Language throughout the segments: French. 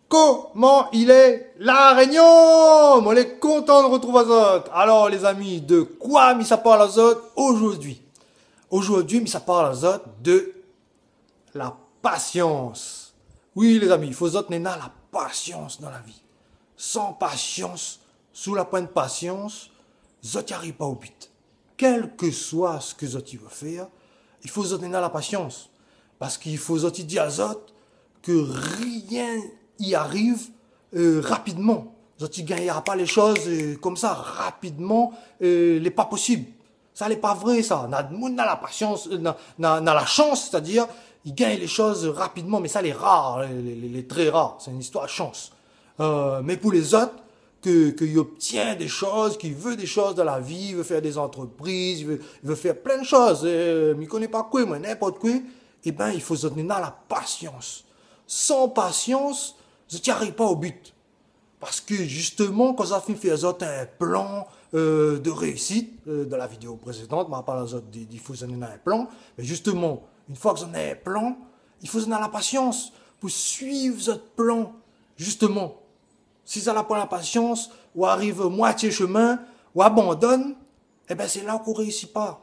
Comment il est la Réunion? On est content de retrouver Azot. Alors les amis, de quoi ça parle Azot aujourd'hui? Aujourd'hui, ça parle Azot de la patience. Oui les amis, il faut Azot nena la patience dans la vie. Sans patience, sous la pointe de patience, Zot n'y arrive pas au but. Quel que soit ce que Zot veut faire, il faut Zot nena la patience. Parce qu'il faut Zot dire à Zot que rien y arrive rapidement. Zot ne gagnera pas les choses comme ça rapidement, n'est pas possible. Ça n'est pas vrai ça. On a la patience, on a la chance, c'est-à-dire il gagne les choses rapidement, mais ça les rares, les très rares. C'est une histoire de chance. Mais pour les autres, qu'il obtient des choses, qu'il veut des choses dans la vie, il veut faire des entreprises, il veut faire plein de choses. Il ne connaît pas quoi, moi, n'importe quoi. Eh bien, il faut se donner la patience. Sans patience, je n'y arrive pas au but. Parce que justement, quand ça fait faire un plan de réussite, dans la vidéo précédente, je parle il faut se donner un plan. Mais justement, une fois que vous avez un plan, il faut se donner la patience pour suivre votre plan. Justement, si ça n'a pas la patience, ou arrive moitié chemin, ou abandonne, eh ben c'est là qu'on ne réussit pas.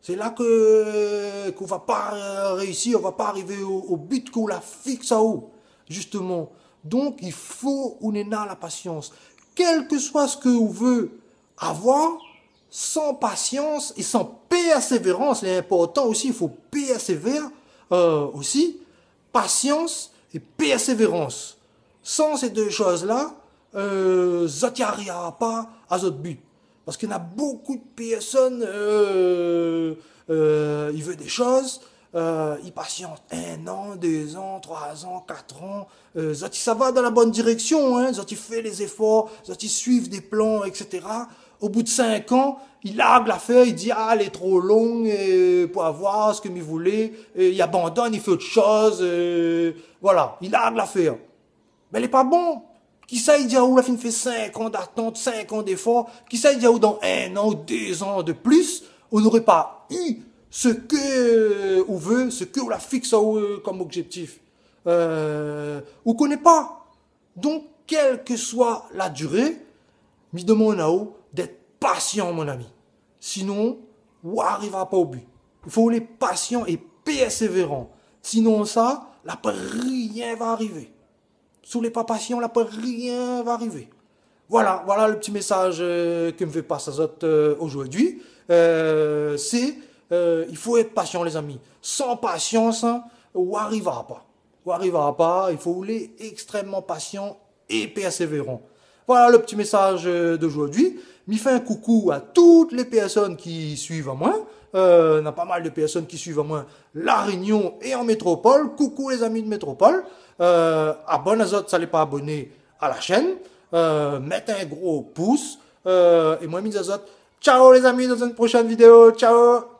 C'est là qu'on ne va pas réussir, on ne va pas arriver au but qu'on la fixe à haut. Justement. Donc, il faut qu'on ait la patience. Quel que soit ce qu'on veut avoir, sans patience et sans persévérance, c'est important aussi, il faut persévérer aussi, patience et persévérance. Sans ces deux choses-là, ça n'y arrivera pas à notre but. Parce qu'il y a beaucoup de personnes, ils veulent des choses, ils patientent 1 an, 2 ans, 3 ans, 4 ans. Ça va dans la bonne direction, hein, ils font les efforts, ils suivent des plans, etc. Au bout de 5 ans, il largue l'affaire, il dit ah, elle est trop longue pour avoir ce que il voulait, il abandonne, il fait autre chose, voilà, il largue l'affaire. Mais elle n'est pas bon. Qui ça, il dit où la fin fait 5 ans d'attente, 5 ans d'effort, qui ça, il dit où dans 1 an ou 2 ans de plus, on n'aurait pas eu ce que on veut, ce que on la fixe comme objectif. On connaît pas. Donc, quelle que soit la durée, me demande à vous d'être patient, mon ami. Sinon, on n'arrivera pas au but. Il faut être patient et persévérant. Sinon, ça, là, rien va arriver. Sous les pas patients, là, rien va arriver. Voilà le petit message que me fait passer aujourd'hui. C'est il faut être patient, les amis. Sans patience, hein, on n'arrivera pas. On n'arrivera pas. Il faut être extrêmement patient et persévérant. Voilà le petit message d'aujourd'hui. Je fais un coucou à toutes les personnes qui suivent à moi. Il y a pas mal de personnes qui suivent à moi La Réunion et en métropole. Coucou les amis de métropole. Abonnez à ça n'est pas abonné à la chaîne. Mettez un gros pouce. Et moi, ciao les amis, dans une prochaine vidéo. Ciao.